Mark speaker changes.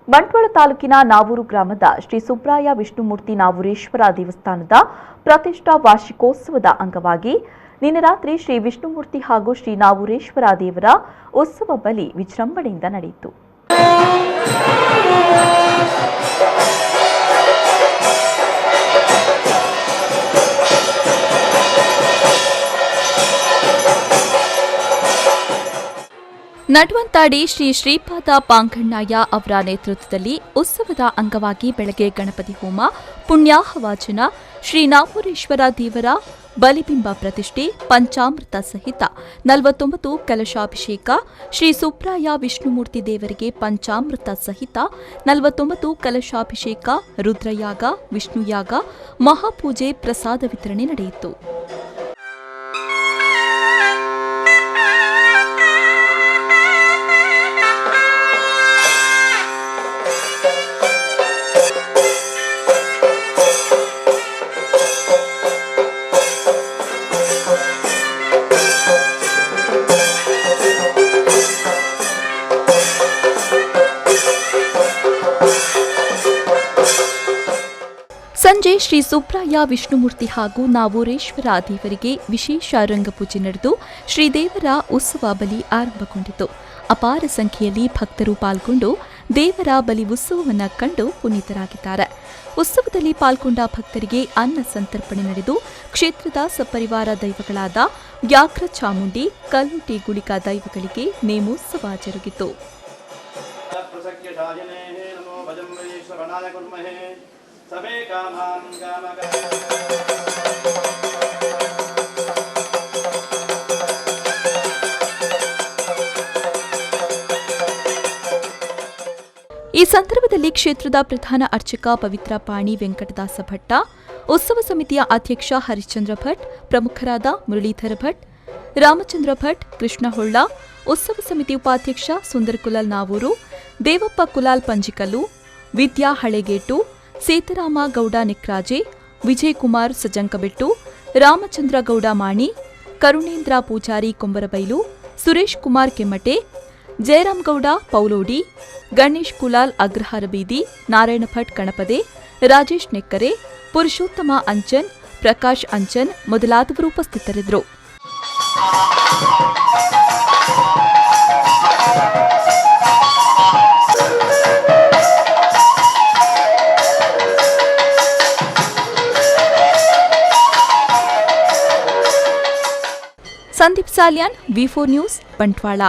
Speaker 1: ಬಂಟ್ವಾಳ ತಾಲೂಕಿನ ನಾವೂರು ಗ್ರಾಮದ ಶ್ರೀ ಸುಬ್ರಾಯ ವಿಷ್ಣುಮೂರ್ತಿ ನಾವೂರೇಶ್ವರ ದೇವಸ್ಥಾನದ ಪ್ರತಿಷ್ಠಾ ವಾರ್ಷಿಕೋತ್ಸವದ ಅಂಗವಾಗಿ ನಿನ್ನೆ ರಾತ್ರಿ ಶ್ರೀ ವಿಷ್ಣುಮೂರ್ತಿ ಹಾಗೂ ಶ್ರೀ ನಾವೂರೇಶ್ವರ ದೇವರ ಉತ್ಸವ ಬಲಿ ವಿಜೃಂಭಣೆಯಿಂದ ನಡೆಯಿತು. ನಡುವಂತಾಡಿ ಶ್ರೀ ಶ್ರೀಪಾದ ಪಾಂಗಣ್ಣಯ್ಯ ಅವರ ನೇತೃತ್ವದಲ್ಲಿ ಉತ್ಸವದ ಅಂಗವಾಗಿ ಬೆಳಗ್ಗೆ ಗಣಪತಿ ಹೋಮ, ಪುಣ್ಯಾಹವಾಚನ, ಶ್ರೀ ನಾವೂರೇಶ್ವರ ದೇವರ ಬಲಿಬಿಂಬ ಪ್ರತಿಷ್ಠೆ, ಪಂಚಾಮೃತ ಸಹಿತ 49 ಕಲಶಾಭಿಷೇಕ, ಶ್ರೀ ಸುಬ್ರಾಯ ವಿಷ್ಣುಮೂರ್ತಿ ದೇವರಿಗೆ ಪಂಚಾಮೃತ ಸಹಿತ 49 ಕಲಶಾಭಿಷೇಕ, ರುದ್ರಯಾಗ, ವಿಷ್ಣುಯಾಗ, ಮಹಾಪೂಜೆ, ಪ್ರಸಾದ ವಿತರಣೆ ನಡೆಯಿತು. ಸಂಜೆ ಶ್ರೀ ಸುಬ್ರಾಯ ವಿಷ್ಣುಮೂರ್ತಿ ಹಾಗೂ ನಾವೂರೇಶ್ವರ ದೇವರಿಗೆ ವಿಶೇಷ ರಂಗಪೂಜೆ ನಡೆದು ಶ್ರೀದೇವರ ಉತ್ಸವ ಬಲಿ ಆರಂಭಗೊಂಡಿತು. ಅಪಾರ ಸಂಖ್ಯೆಯಲ್ಲಿ ಭಕ್ತರು ಪಾಲ್ಗೊಂಡು ದೇವರ ಬಲಿ ಉತ್ಸವವನ್ನು ಕಂಡು ಪುನೀತರಾಗಿದ್ದಾರೆ. ಉತ್ಸವದಲ್ಲಿ ಪಾಲ್ಗೊಂಡ ಭಕ್ತರಿಗೆ ಅನ್ನ ಸಂತರ್ಪಣೆ ನಡೆದು ಕ್ಷೇತ್ರದ ಸಪರಿವಾರ ದೈವಗಳಾದ ವ್ಯಾಘ್ರ ಚಾಮುಂಡಿ, ಕಲ್ಲುಟಿ ಗುಳಿಕ ದೈವಗಳಿಗೆ ನೇಮೋತ್ಸವ ಜರುಗಿತು. ಈ ಸಂದರ್ಭದಲ್ಲಿ ಕ್ಷೇತ್ರದ ಪ್ರಧಾನ ಅರ್ಚಕ ಪವಿತ್ರ ಪಾಣಿ ವೆಂಕಟದಾಸ ಭಟ್ಟ, ಉತ್ಸವ ಸಮಿತಿಯ ಅಧ್ಯಕ್ಷ ಹರಿಶ್ಚಂದ್ರ ಭಟ್, ಪ್ರಮುಖರಾದ ಮುರಳೀಧರ ಭಟ್, ರಾಮಚಂದ್ರ ಭಟ್, ಕೃಷ್ಣ ಹೊಳ್ಳ, ಉತ್ಸವ ಸಮಿತಿ ಉಪಾಧ್ಯಕ್ಷ ಸುಂದರ್ ಕುಲಾಲ್ ನಾವೂರು, ದೇವಪ್ಪ ಕುಲಾಲ್ ಪಂಜಿಕಲ್ಲು, ವಿದ್ಯಾ ಹಳೆಗೇಟು, ಸೀತಾರಾಮ ಗೌಡ ನಿಕ್ರಾಜೆ, ವಿಜಯಕುಮಾರ್ ಸಜಂಕಬೆಟ್ಟು, ರಾಮಚಂದ್ರ ಗೌಡ ಮಾಣಿ, ಕರುಣೇಂದ್ರ ಪೂಜಾರಿ ಕೊಂಬರಬೈಲು, ಸುರೇಶ್ ಕುಮಾರ್ ಕೆಮ್ಮಟೆ, ಜಯರಾಮಗೌಡ ಪೌಲೋಡಿ, ಗಣೇಶ್ ಕುಲಾಲ್ ಅಗ್ರಹಾರ ಬೀದಿ, ನಾರಾಯಣ ಭಟ್ ಕಣಪದೆ, ರಾಜೇಶ್ ನೆಕ್ಕರೆ, ಪುರುಷೋತ್ತಮ ಅಂಚನ್, ಪ್ರಕಾಶ್ ಅಂಚನ್ ಮೊದಲಾದವರು ಉಪಸ್ಥಿತರಿದ್ದರು. ಸಂದೀಪ್ ಸಾಲ್ಯಾನ್, ವಿ4 ನ್ಯೂಸ್, ಬಂಟ್ವಾಳ.